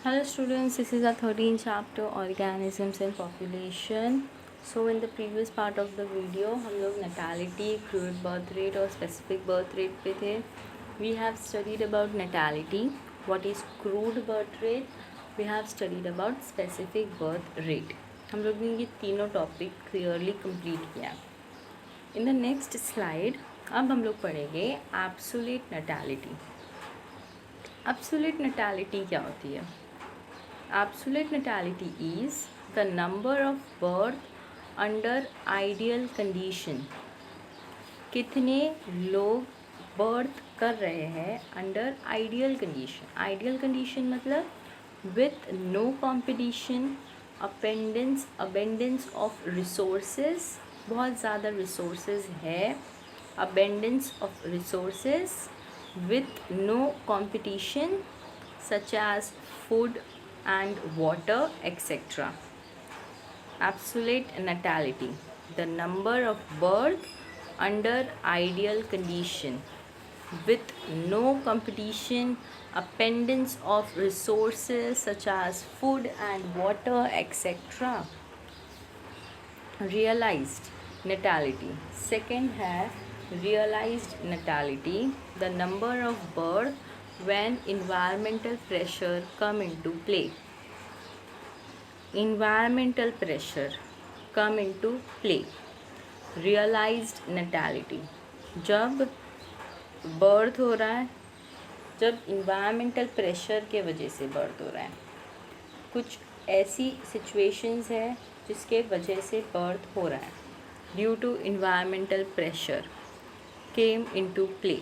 Hello students, this is our 13th chapter organisms and population. So in the previous part of the video हम लोग natality, crude birth rate और specific birth rate पे थे. We have studied about natality, what is crude birth rate, we have studied about specific birth rate. हम लोग ने ये तीनों टॉपिक क्लियरली कंप्लीट किया. इन द नेक्स्ट स्लाइड अब हम लोग पढ़ेंगे एब्सोल्यूट नैटेलिटी. एब्सोल्यूट नैटेलिटी क्या होती है? Absolute natality is the number of birth under ideal condition. कितने लोग बर्थ कर रहे हैं under ideal condition. Ideal condition मतलब with no competition, abundance of resources, बहुत ज़्यादा रिसोर्सेज है, abundance of resources with no competition such as food and water, etc. Absolute natality, the number of birth under ideal condition with no competition, abundance of resources such as food and water, etc. Realized natality. Second है realized natality, the number of birth when environmental pressure come into play. Environmental pressure come into play. Realized natality, जब birth हो रहा है, जब environmental pressure के वजह से birth हो रहा है. कुछ ऐसी situations है जिसके वजह से बर्थ हो रहा है. Due to environmental pressure came into play.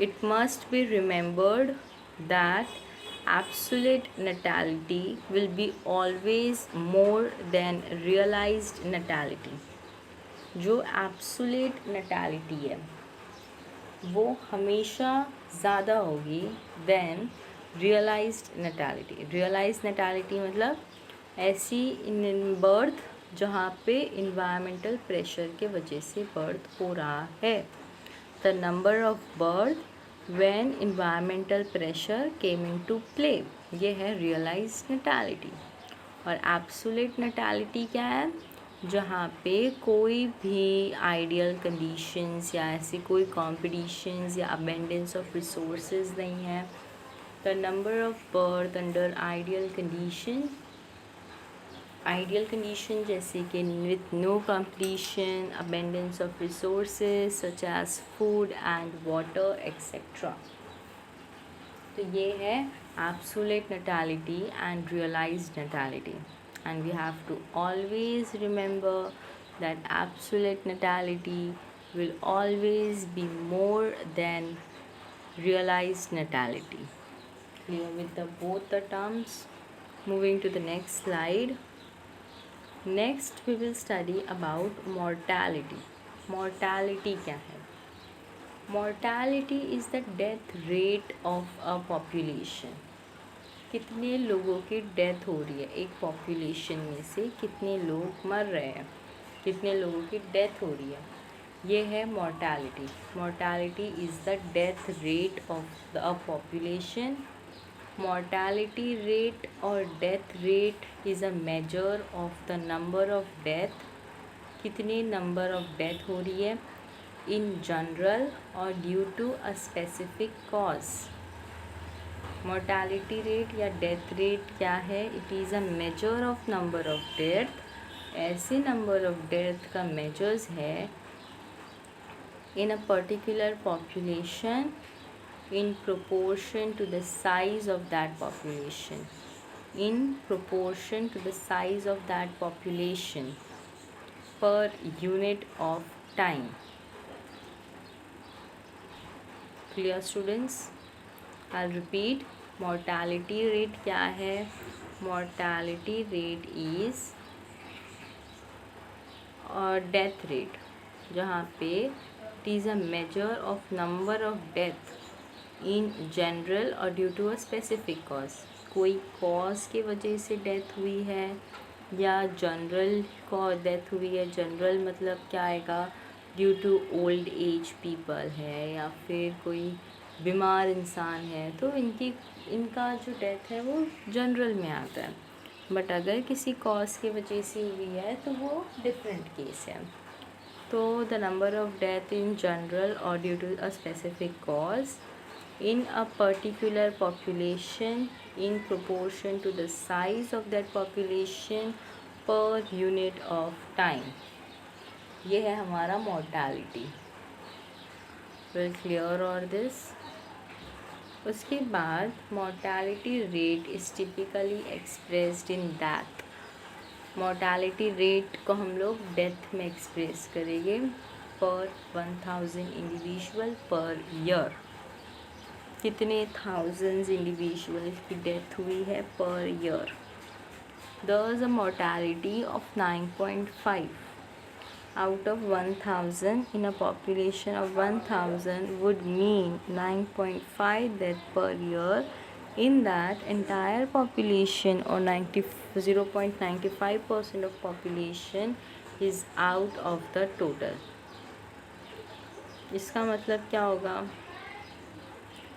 It must be remembered that absolute natality will be always more than realized natality. जो absolute natality है वो हमेशा ज़्यादा होगी than realized natality. Realized natality मतलब ऐसी बर्थ जहाँ पे environmental pressure के वजह से बर्थ हो रहा है. The number of birth when environmental pressure came into play, ये है realized natality. और absolute natality क्या है? जहाँ पे कोई भी ideal conditions या ऐसी कोई competitions या abundance of resources नहीं है. The number of birth under ideal condition जैसे कि with no competition, abundance of resources such as food and water, etc. तो ये है absolute natality and realized natality, and we have to always remember that absolute natality will always be more than realized natality. Clear with both the terms? Moving to the next slide. Next we will study about mortality. Mortality क्या है? Mortality is the death rate of a population. कितने लोगों की death हो रही है, एक population में से कितने लोग मर रहे हैं, कितने लोगों की डेथ हो रही है, ये है mortality. Mortality is the death rate of a population. Mortality rate or death rate is a measure of the number of death, कितनी number of death हो रही है in general or due to a specific cause. Mortality rate या death rate क्या है? It is a measure of number of death. ऐसे number of death का measures है in a particular population in proportion to the size of that population. In proportion to the size of that population per unit of time. Clear students? I'll repeat. Mortality rate क्या है? Mortality rate is death rate, जहाँ पे it is a measure of number of death in general or due to a specific cause. कोई cause के वजह से death हुई है या जनरल को डेथ हुई है. जनरल मतलब क्या आएगा? Due to old age people है या फिर कोई बीमार इंसान है, तो इनकी इनका जो डेथ है वो जनरल में आता है, बट अगर किसी कॉज की वजह से हुई है तो वो डिफरेंट केस है। तो the number of death in general और due to a specific cause in a particular population in proportion to the size of that population per unit of time। ये है हमारा mortality। Well clear और this? उसके बाद mortality rate is typically expressed in death। mortality rate को हम लोग death में express करेंगे per 1000 individual per year। कितने थाउजेंड्स इंडिविजुअल्स की डेथ हुई है per year. There is a mortality of 9.5 out of 1000 in a population of 1000 would mean 9.5 death per year in that entire population और 0.95% of population is out of the total. इसका मतलब क्या होगा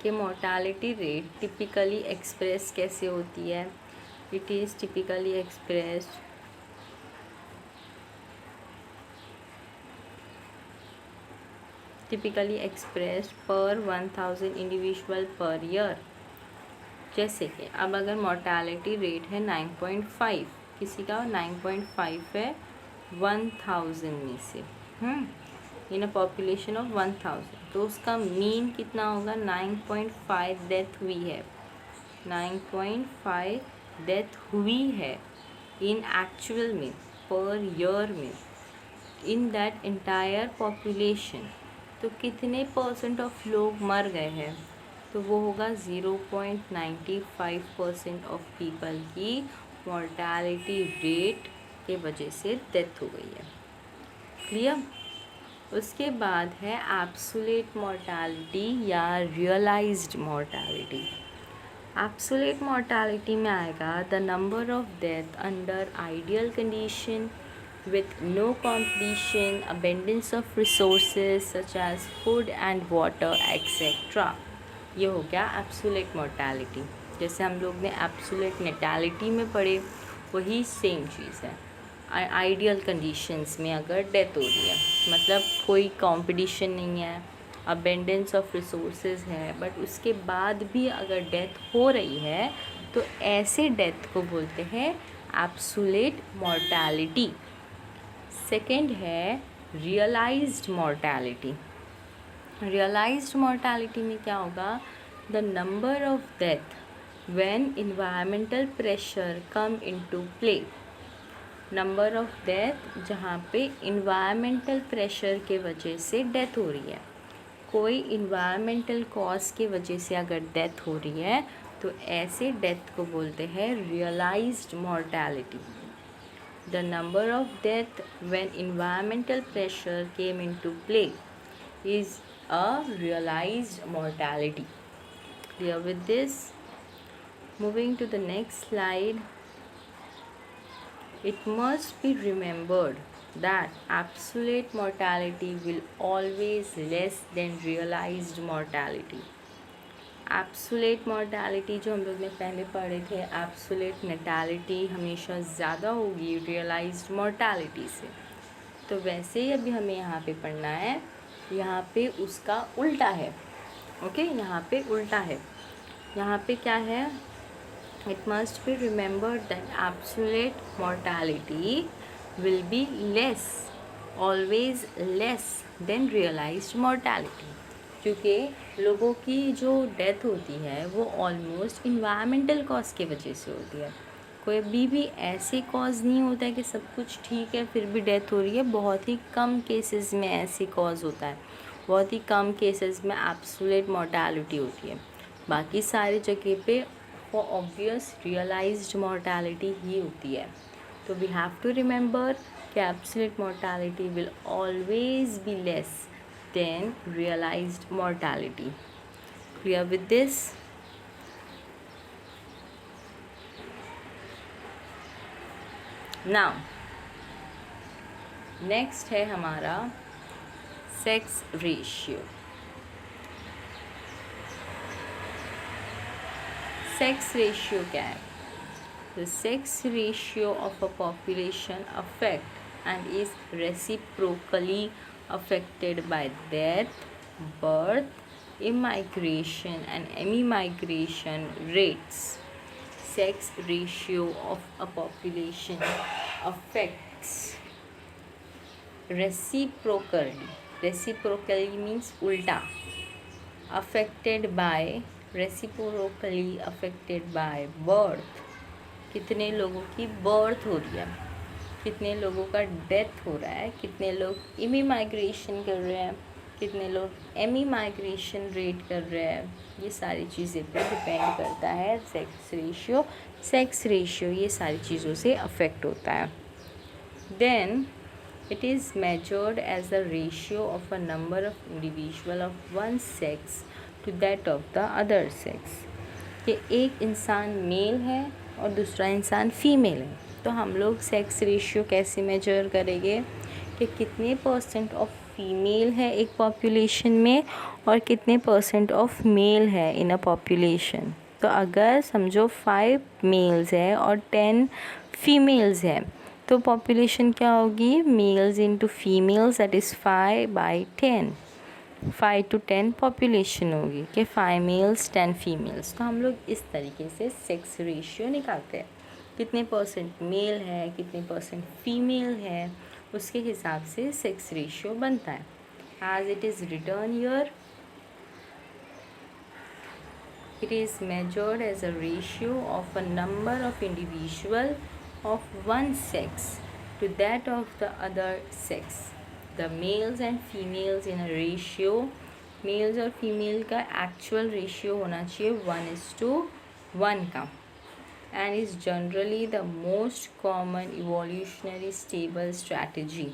कि mortality rate typically express कैसे होती है। It is typically expressed पर 1000 इंडिविजुअल पर ईयर। जैसे कि अब अगर मोर्टालिटी रेट है 9.5, किसी का 9.5 है 1000 में से इन अ पॉपुलेशन ऑफ 1000, तो उसका मीन कितना होगा। 9.5 डेथ हुई है, 9.5 डेथ हुई है इन एक्चुअल में पर ईयर में इन दैट एंटायर पॉपुलेशन। तो कितने परसेंट ऑफ लोग मर गए हैं, तो वो होगा 0.95% ऑफ पीपल की मोर्टालिटी रेट के वजह से डेथ हो गई है। क्लियर। उसके बाद है एब्सोल्यूट मोर्टालिटी या रियलाइज्ड मोर्टालिटी। एब्सोल्यूट मोर्टालिटी में आएगा the number of death under ideal condition with no competition, abundance of resources such as food and water etc। ये हो गया एब्सोल्यूट मोर्टालिटी। जैसे हम लोग ने एब्सोल्यूट नेटैलिटी में पढ़े, वही सेम चीज़ है। आइडियल कंडीशंस में अगर डेथ हो रही है, मतलब कोई कंपटीशन नहीं है, अबेंडेंस ऑफ रिसोर्सेज है, बट उसके बाद भी अगर डेथ हो रही है तो ऐसे डेथ को बोलते हैं एब्सोल्यूट मोर्टालिटी। सेकेंड है रियलाइज्ड मोर्टालिटी। रियलाइज्ड मोर्टालिटी में क्या होगा, the number of death when environmental pressure come into play. Number of death जहाँ पे इन्वायरमेंटल प्रेशर के वजह से डेथ हो रही है, कोई इन्वायरमेंटल कॉज के वजह से अगर डेथ हो रही है तो ऐसे डेथ को बोलते हैं realised mortality. The number of death when environmental pressure came into play is a realised mortality. Clear with this? Moving to the next slide. It must be remembered that absolute mortality will always less than realized mortality। absolute mortality जो हम लोग ने पहले पढ़े थे, absolute natality हमेशा ज़्यादा होगी realized mortality से। तो वैसे ही अभी हमें यहाँ पे पढ़ना है, यहाँ पे उसका उल्टा है। ओके, यहाँ पे उल्टा है। यहाँ पे क्या है, it must be remembered that absolute mortality will be less, always less than realized mortality। क्योंकि लोगों की जो डेथ होती है वो ऑलमोस्ट इन्वायरमेंटल कॉज की वजह से होती है। कोई भी ऐसे कॉज नहीं होता है कि सब कुछ ठीक है फिर भी डेथ हो रही है। बहुत ही कम केसेस में ऐसे कॉज होता है, बहुत ही कम केसेस में एब्सोल्यूट मोर्टालिटी होती है। बाकी सारी जगह पे फॉर ऑब्वियस रियलाइज्ड मोर्टालिटी ही होती है। तो वी हैव टू रिमेंबर कि absolute mortality will always be less than realised mortality. Clear with this? Now next है हमारा सेक्स रेशियो। सेक्स रेशियो क्या है? The sex ratio of a population affect and is reciprocally affected by death, birth, immigration and emigration rates. Sex ratio of a population affects reciprocally. Reciprocally means ulta. Affected by, reciprocally affected by birth. कितने लोगों की birth हो रही है, कितने लोगों का death हो रहा है, कितने लोग इमिग्रेशन कर रहे हैं, कितने लोग एमिग्रेशन रेट कर रहे हैं, ये सारी चीज़ें पे डिपेंड करता है सेक्स रेशियो। सेक्स रेशियो ये सारी चीज़ों से अफेक्ट होता है। Then it is measured as the ratio of a number of individual of one sex to that of the other sex. कि एक इंसान मेल है और दूसरा इंसान फीमेल है, तो हम लोग सेक्स रेशियो कैसे मेजर करेंगे कि कितने परसेंट ऑफ फीमेल है एक पॉपुलेशन में और कितने परसेंट ऑफ मेल है इन अ पॉपुलेशन। तो अगर समझो 5 मेल्स है और 10 फीमेल्स है, तो पॉपुलेशन क्या होगी? Males into females, that is 5/10। 5 to 10 population होगी कि 5 मेल्स 10 फीमेल्स। तो हम लोग इस तरीके से सेक्स रेशियो निकालते हैं, कितने परसेंट मेल है कितने परसेंट फीमेल है, उसके हिसाब से सेक्स रेशियो बनता है। As it is return year, it is measured as a ratio of a number of individual of one sex to that of the other sex. The males and females in a ratio, males और female का actual ratio होना चाहिए 1:1 का, and is generally the most common evolutionary stable strategy.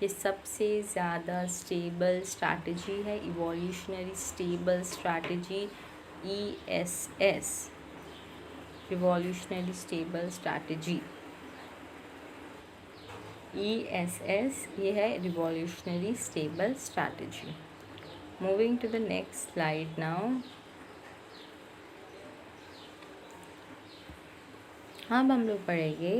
ये सबसे ज़्यादा stable strategy है, evolutionary stable strategy, ESS, revolutionary stable strategy. ESS ये है revolutionary stable strategy. Moving to the next slide now. अब हम लोग पढ़ेंगे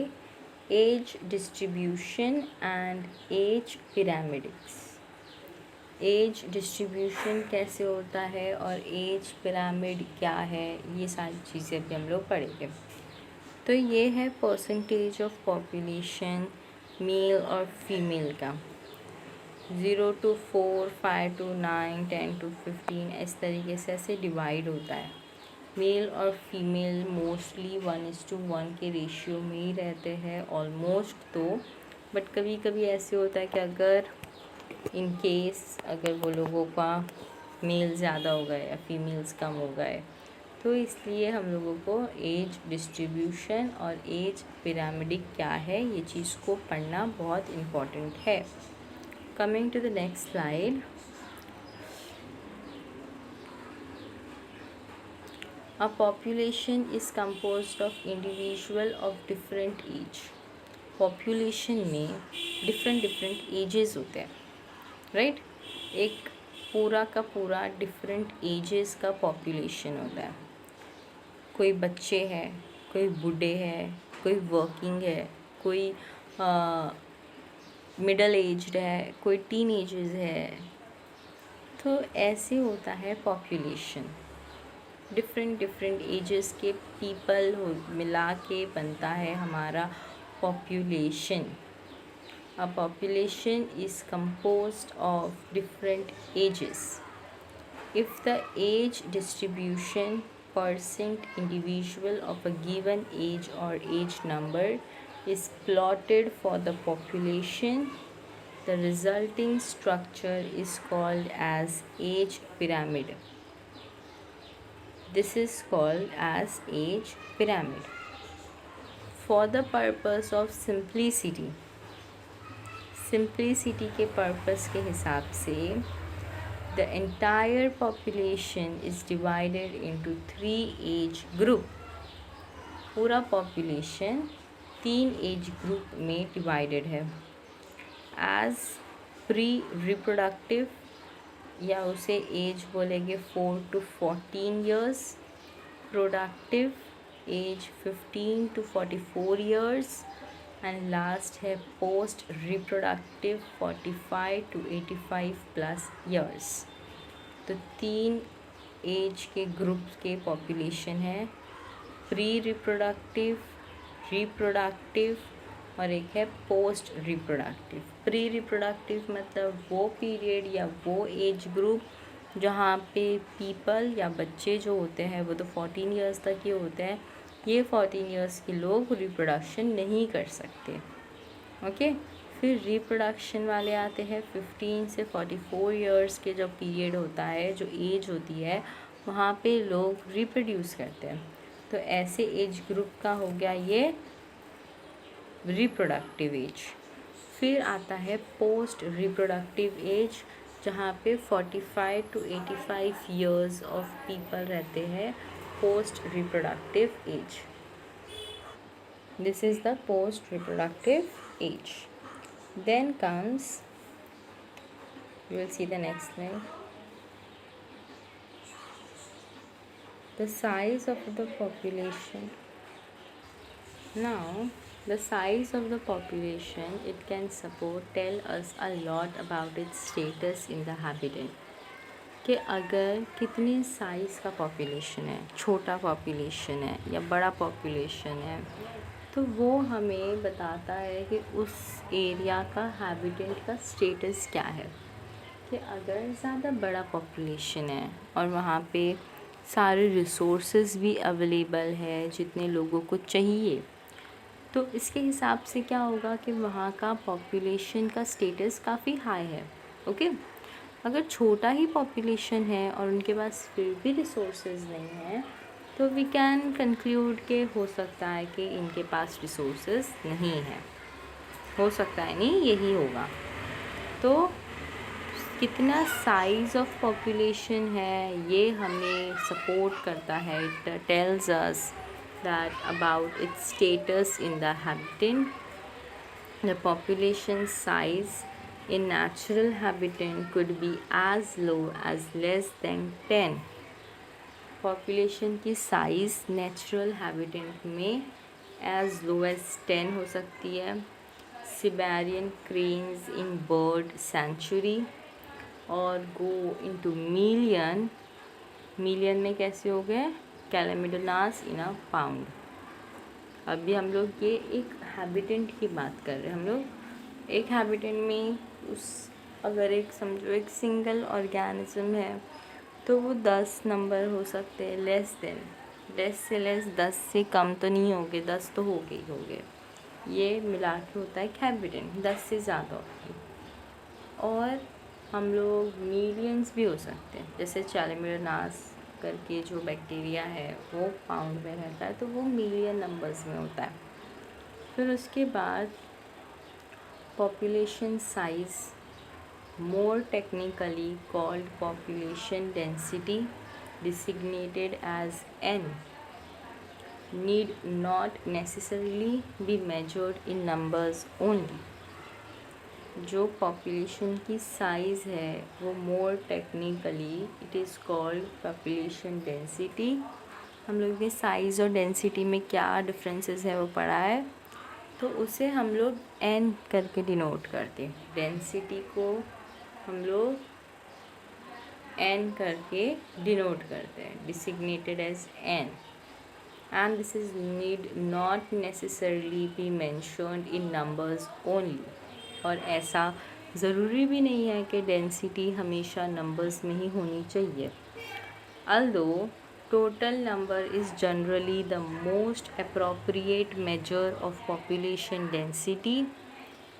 age distribution and age pyramids. Age distribution कैसे होता है और एज पिरामिड क्या है, ये सारी चीज़ें भी हम लोग पढ़ेंगे। तो ये है परसेंटेज ऑफ पॉपुलेशन मेल और फीमेल का, 0 to 4, 5 to 9, 10 to 15, इस तरीके से ऐसे डिवाइड होता है। मेल और फीमेल मोस्टली 1:1 के रेशियो में ही रहते हैं ऑलमोस्ट। तो बट कभी कभी ऐसे होता है कि अगर इन केस अगर वो लोगों का मेल ज़्यादा हो गए या फीमेल्स कम हो गए, तो इसलिए हम लोगों को एज डिस्ट्रीब्यूशन और एज पिरामिडिक क्या है ये चीज़ को पढ़ना बहुत इम्पॉर्टेंट है। Coming to the next slide. A population is composed of individual of different age. Population में डिफरेंट एजेस होते हैं, राइट? एक पूरा का पूरा डिफरेंट एजेस का पॉपुलेशन होता है। कोई बच्चे हैं, कोई बूढ़े हैं, कोई वर्किंग है, कोई मिडल एज्ड है, कोई टीन एजेस है। तो ऐसे होता है पॉपुलेशन, डिफरेंट एजेस के पीपल हो मिला के बनता है हमारा population. A population is composed of different ages. If the age distribution percent individual of a given age or age number is plotted for the population, the resulting structure is called as age pyramid. This is called as age pyramid. For the purpose of simplicity, simplicity के purpose के हिसाब से the entire population is divided into 3 age group. पूरा population 3 age group में divided है। Age pre reproductive, या उसे age बोलेंगे 4 to 14 years. Reproductive age 15 to 44 years and last है post reproductive 45 to 85 plus years. तो 3 एज के ग्रुप के पॉपुलेशन है, प्री रिप्रोडक्टिव, रिप्रोडक्टिव और एक है पोस्ट रिप्रोडक्टिव। प्री रिप्रोडक्टिव मतलब वो पीरियड या वो एज ग्रुप जहाँ पे पीपल या बच्चे जो होते हैं वो तो 14 ईयर्स तक ही होते हैं, ये 14 ईयर्स के लोग रिप्रोडक्शन नहीं कर सकते। ओके, फिर रिप्रोडक्शन वाले आते हैं 15 से 44 ईयर्स के जो पीरियड होता है, जो एज होती है, वहाँ पे लोग रिप्रोड्यूस करते हैं। तो ऐसे एज ग्रुप का हो गया ये रिप्रोडक्टिव एज। फिर आता है पोस्ट रिप्रोडक्टिव एज, जहाँ पे 45 to 85 ईयर्स ऑफ पीपल रहते हैं post reproductive age. This is the post reproductive age. Then comes, you will see the next slide, the size of the population. Now the size of the population, it can tell us a lot about its status in the habitat, कि अगर कितने size का population है, छोटा population है या बड़ा population है, तो वो हमें बताता है कि उस एरिया का हैबिटेट का स्टेटस क्या है। कि अगर ज़्यादा बड़ा पॉपुलेशन है और वहाँ पे सारे रिसोर्सेज भी अवेलेबल है जितने लोगों को चाहिए, तो इसके हिसाब से क्या होगा कि वहाँ का पॉपुलेशन का स्टेटस काफ़ी हाई है। ओके, अगर छोटा ही पॉपुलेशन है और उनके पास फिर भी रिसोर्सेज नहीं है, तो वी कैन कंक्लूड के हो सकता है कि इनके पास रिसोर्सेज नहीं है, हो सकता है नहीं, यही होगा। तो कितना साइज़ ऑफ पॉपुलेशन है ये हमें सपोर्ट करता है, it tells us that about its status in the habitat. The population size in natural habitat could be as low as less than 10. Population की size natural habitat में as low as 10 हो सकती है। Siberian cranes in bird sanctuary और go into million में कैसे हो गए, कैलेमिडोनास इन अ पाउंड। अभी हम लोग ये एक हैबिटेट की बात कर रहे हैं। हम लोग एक हैबिटेट में अगर एक समझो एक सिंगल ऑर्गेनिज्म है तो वो 10 नंबर हो सकते हैं, लेस से लेस 10 से कम तो नहीं होंगे, 10 तो हो गए। ये मिला के होता है एक हैबिटेट, 10 से ज़्यादा होती है। और हम लोग मिलियंस भी हो सकते हैं, जैसे कैलेमिडोनास करके जो बैक्टीरिया है वो पाउंड में रहता है, तो वो मिलियन नंबर्स में होता है। फिर उसके बाद population size, more technically called population density, designated as n, need not necessarily be measured in numbers only. जो पॉपुलेशन की साइज़ है वो more technically it is called population density. हम लोग ने साइज़ और डेंसिटी में क्या डिफरेंसेस है वो पढ़ा है, तो उसे हम लोग n करके डिनोट करते हैं। डेंसिटी को हम लोग n करके डिनोट करते हैं, designated as n, and this is need not necessarily be mentioned in numbers only. और ऐसा ज़रूरी भी नहीं है कि डेंसिटी हमेशा नंबर्स में ही होनी चाहिए। Although total number is generally the most appropriate measure of population density,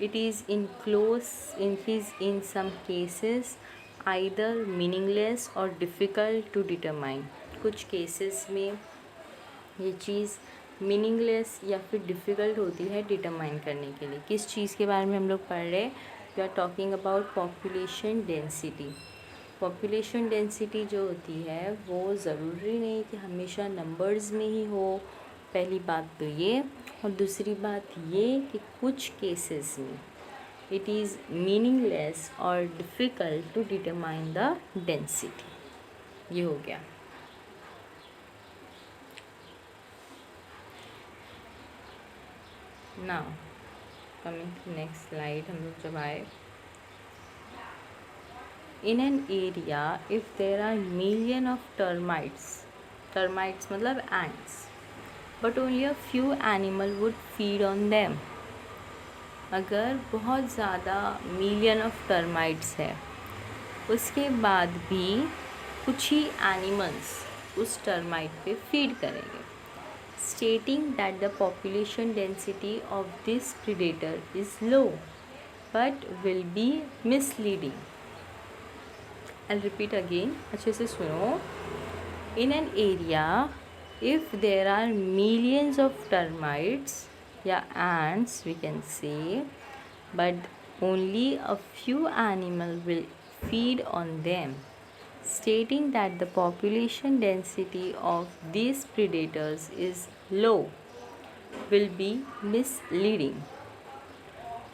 it is in some cases either meaningless और डिफ़िकल्ट टू डिटरमाइन। कुछ केसेस में ये चीज़ मीनिंगलेस या फिर डिफ़िकल्ट होती है डिटरमाइन करने के लिए। किस चीज़ के बारे में हम लोग पढ़ रहे हैं, we are talking about population density. Population density जो होती है वो ज़रूरी नहीं कि हमेशा नंबर्स में ही हो, पहली बात तो ये, और दूसरी बात ये कि कुछ केसेस में इट इज़ मीनिंगलेस और difficult to determine the density. ये हो गया। Now coming to next slide, हम लोग जब आए, in an area if there are million of termites मतलब ants, but only a few animal would feed on them. अगर बहुत ज़्यादा मिलियन ऑफ टर्माइट्स है, उसके बाद भी कुछ ही एनिमल्स उस टर्माइट पे फीड करेंगे, stating that the population density of this predator is low but will be misleading. I'll repeat again, अच्छे से सुनो. In an area if there are millions of termites या ants we can say, but only a few animals will feed on them, stating that the population density of these predators is low will be misleading.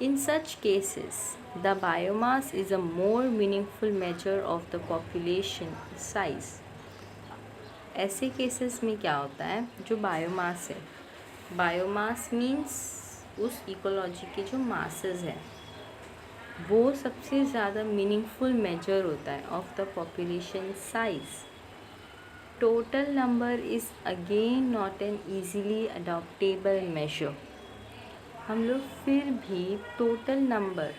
In such cases, the biomass is a more meaningful measure of the population size. ऐसे cases में क्या होता है, जो biomass है, biomass means उस ecology के जो मासेस हैं, वो सबसे ज़्यादा मीनिंगफुल मेजर होता है of the population size. Total number is again not an easily adoptable measure. हम लोग फिर भी टोटल नंबर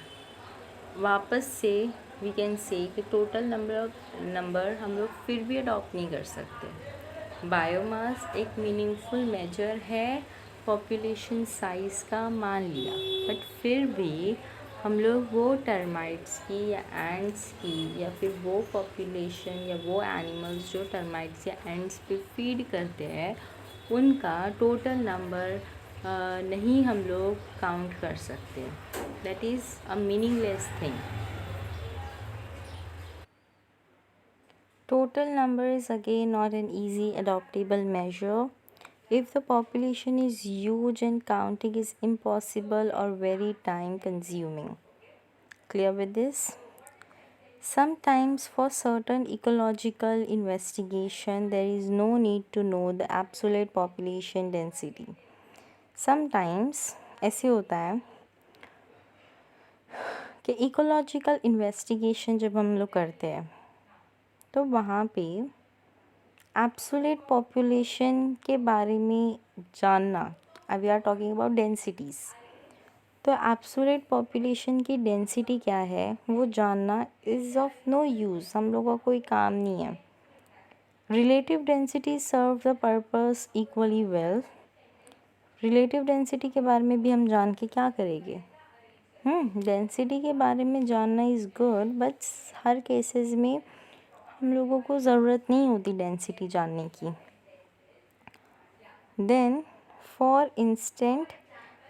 वापस से वी कैन से कि टोटल नंबर हम लोग फिर भी अडॉप्ट नहीं कर सकते. बायोमास एक मीनिंगफुल मेजर है पॉपुलेशन साइज़ का, मान लिया, बट फिर भी हम लोग वो टर्माइट्स की या एंट्स की या फिर वो पॉपुलेशन या वो एनिमल्स जो टर्माइट्स या एंट्स पे फीड करते हैं, उनका टोटल नंबर नहीं हम लोग काउंट कर सकते. That is a meaningless thing. Total number is again not an easy adoptable measure. If the population is huge and counting is impossible or very time consuming. Clear with this? Sometimes for certain ecological investigation there is no need to know the absolute population density. Sometimes ऐसे होता है कि ecological investigation जब हम लोग करते हैं तो वहाँ पे एब्सोल्यूट पॉपुलेशन के बारे में जानना, we are talking about densities, तो एब्सोल्यूट पॉपुलेशन की डेंसिटी क्या है वो जानना इज़ ऑफ नो यूज़, हम लोगों का कोई काम नहीं है. Relative density serve the purpose equally well. Relative density के बारे में भी हम जान के क्या करेंगे. डेंसिटी के बारे में जानना is good, but her cases में हम लोगों को ज़रूरत नहीं होती डेंसिटी जानने की. Then for instant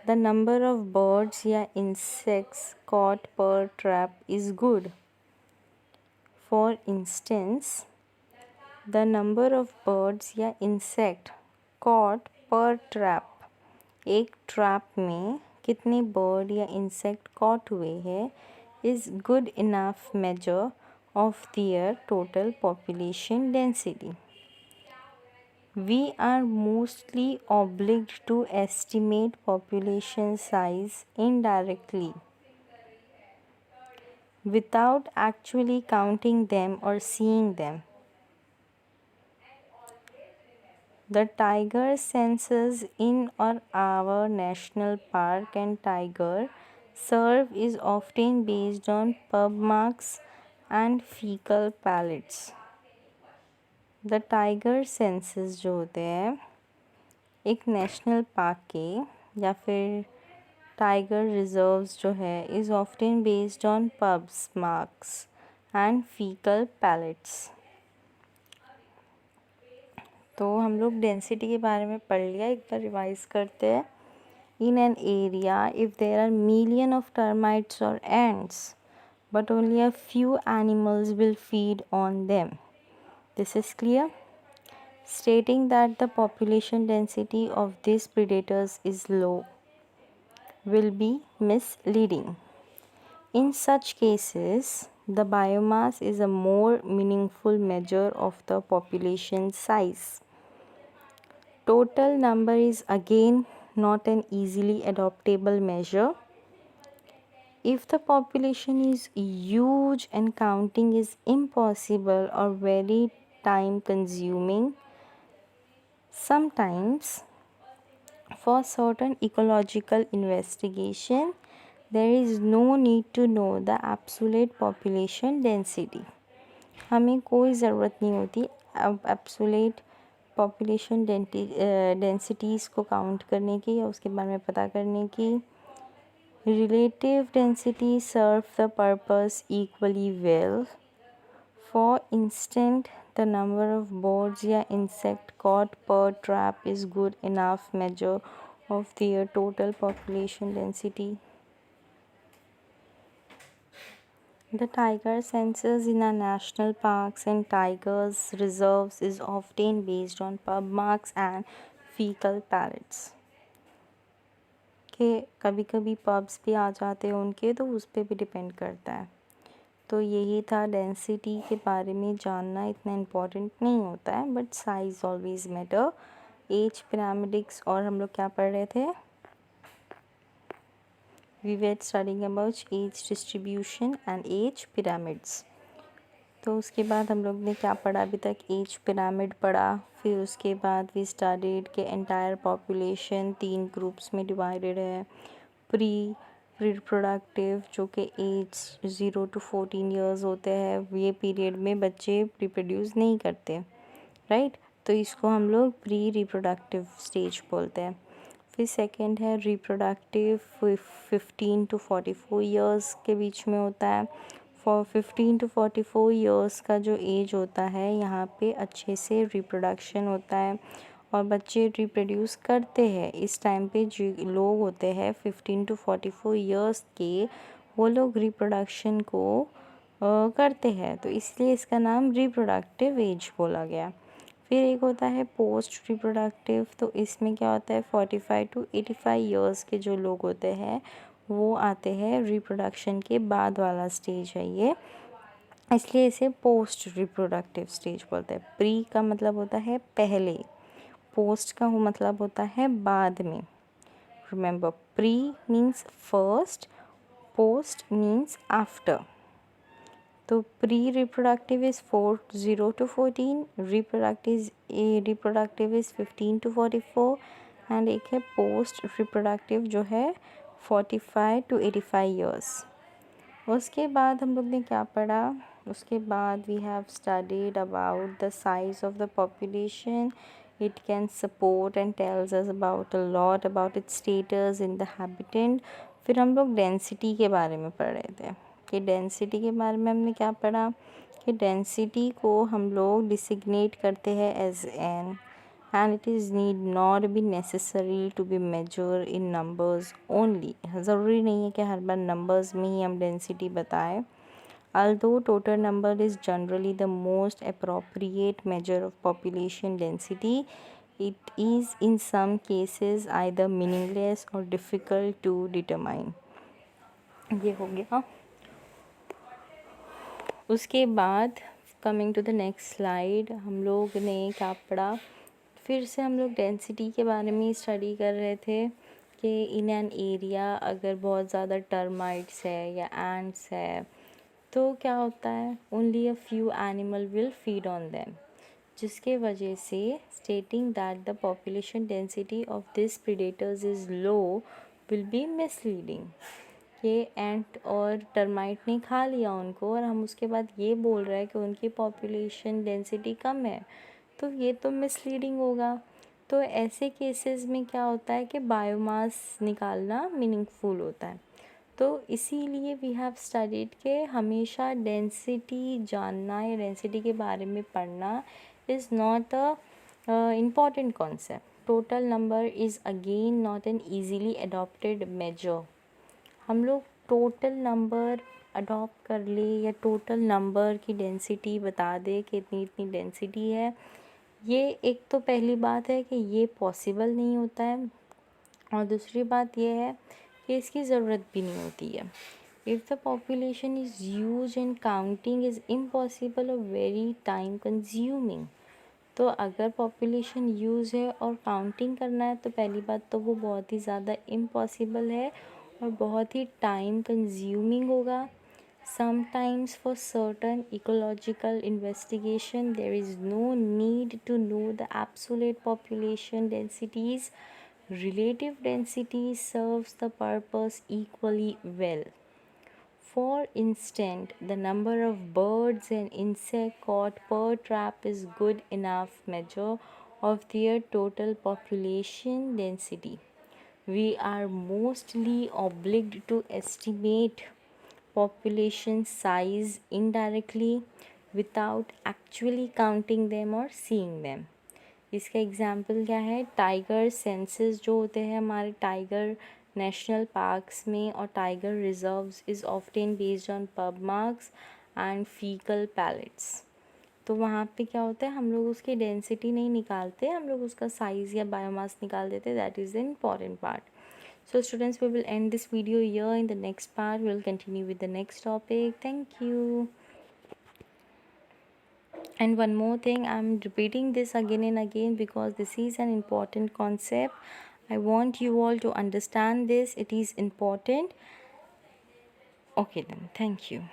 the number of birds या insects caught per trap is good. For instance, the number of birds या insect caught per trap, एक ट्रैप में कितने बर्ड या इंसेक्ट कॉट हुए हैं is good enough measure of their total population density. We are mostly obliged to estimate population size indirectly without actually counting them or seeing them. The tiger census in or our national park and tiger serve is often based on pub marks and fecal pallets. The tiger census जो होते हैं एक national park के या फिर tiger reserves जो है is often based on pugs marks and fecal pellets. तो हम लोग डेंसिटी के बारे में पढ़ लिया, एक बार रिवाइज करते हैं. In an area if there are million of termites और ants but only a few animals will feed on them. This is clear. Stating that the population density of these predators is low will be misleading. In such cases, the biomass is a more meaningful measure of the population size. Total number is again not an easily adoptable measure. If the population is huge and counting is impossible or very time consuming, sometimes for certain ecological investigation, there is no need to know the absolute population density. हमें कोई ज़रूरत नहीं होती अब absolute population densities को count करने की या उसके बारे में पता करने की. Relative density serve the purpose equally well. For instance, the number of birds या insect caught per trap is good enough measure of their total population density. The tiger census in our national parks and tigers reserves is often based on pub marks and fecal pallets. कि कभी कभी pubs भी आ जाते हैं उनके, तो उस पर भी डिपेंड करता है. तो यही था, डेंसिटी के बारे में जानना इतना इम्पोर्टेंट नहीं होता है, but size always matter. Age pyramids और हम लोग क्या पढ़ रहे थे, we were studying about age distribution and age pyramids. तो उसके बाद हम लोग ने क्या पढ़ा अभी तक, एज पिरामिड पढ़ा. फिर उसके बाद वी स्टडीड के एंटायर पॉपुलेशन 3 ग्रुप्स में डिवाइडेड है. प्री रिप्रोडक्टिव जो कि एज 0 to 14 ईयर्स होते हैं, ये पीरियड में बच्चे रिप्रोड्यूस नहीं करते, राइट. तो इसको हम लोग प्री रिप्रोडक्टिव स्टेज बोलते हैं. फिर सेकंड है रिप्रोडक्टिव, 15 to 44 ईयर्स के बीच में होता है. फॉर 15 to 44 ईयर्स का जो एज होता है, यहाँ पे अच्छे से रिप्रोडक्शन होता है और बच्चे रिप्रोड्यूस करते हैं. इस टाइम पे जो लोग होते हैं 15 to 44 ईयर्स के, वो लोग रिप्रोडक्शन को करते हैं, तो इसलिए इसका नाम रिप्रोडक्टिव एज बोला गया. फिर एक होता है पोस्ट रिप्रोडक्टिव, तो इसमें क्या होता है 45 to 85 ईयर्स के जो लोग होते हैं वो आते हैं, रिप्रोडक्शन के बाद वाला स्टेज है ये, इसलिए इसे पोस्ट रिप्रोडक्टिव स्टेज बोलते हैं. प्री का मतलब होता है पहले, पोस्ट का मतलब होता है बाद में. Remember, pre means first, post means after. तो pre reproductive is 0 to 14, reproductive is 15 to 44 and एक है पोस्ट रिप्रोडक्टिव जो है 45 to 85 ईयर्स. उसके बाद हम लोग ने क्या पढ़ा, उसके बाद we have studied about the size of the population. It can support and tells us about a lot about its status in the habitant. फिर हम लोग डेंसिटी के बारे में पढ़ रहे थे कि डेंसिटी के बारे में हमने क्या पढ़ा कि डेंसिटी को हम लोग डिसिग्नेट करते हैं as an, and it is need not be necessary to be measured in numbers only. ज़रूरी नहीं है कि हर बार numbers में ही हम density बताएं. Although total number is generally the most appropriate measure of population density, it is in some cases either meaningless or difficult to determine. ये हो गया. उसके बाद coming to the next slide, हम लोग ने क्या पढ़ा, फिर से हम लोग डेंसिटी के बारे में स्टडी कर रहे थे कि इन एन एरिया अगर बहुत ज़्यादा टर्माइट्स है या एंट्स है तो क्या होता है, only a few animal will feed on them, जिसके वजह से stating that the population density of this predators is low will be misleading. कि एंट और टर्माइट ने खा लिया उनको और हम उसके बाद ये बोल रहे हैं कि उनकी पॉपुलेशन डेंसिटी कम है, तो ये तो मिसलीडिंग होगा. तो ऐसे केसेस में क्या होता है कि बायोमास निकालना मीनिंगफुल होता है. तो इसीलिए वी हैव स्टडीड के हमेशा डेंसिटी जानना या डेंसिटी के बारे में पढ़ना is not a important concept. Total number is again not an easily adopted measure. हम लोग टोटल नंबर अडॉप्ट कर ले या टोटल नंबर की डेंसिटी बता दे कि इतनी इतनी डेंसिटी है, ये एक तो पहली बात है कि ये पॉसिबल नहीं होता है, और दूसरी बात ये है कि इसकी ज़रूरत भी नहीं होती है. If the population is huge and counting is impossible और वेरी टाइम कंज्यूमिंग. तो अगर पॉपुलेशन यूज़ है और काउंटिंग करना है तो पहली बात तो वो बहुत ही ज़्यादा इम्पॉसिबल है और बहुत ही टाइम कंज्यूमिंग होगा. Sometimes for certain ecological investigation there is no need to know the absolute population densities. Relative density serves the purpose equally well. For instance, the number of birds and insects caught per trap is good enough measure of their total population density. We are mostly obliged to estimate population size indirectly without actually counting them or seeing them. इसका example क्या है, tiger census जो होते हैं हमारे tiger national parks में और tiger reserves is often based on pug marks and fecal pellets. तो वहाँ पे क्या होता है, हम लोग उसकी डेंसिटी नहीं निकालते, हम लोग उसका साइज़ या बायोमास निकाल देते. That is the important part. So students, we will end this video here. In the next part we will continue with the next topic. Thank you. And one more thing, I'm repeating this again and again because this is an important concept. I want you all to understand this. It is important. Okay then, thank you.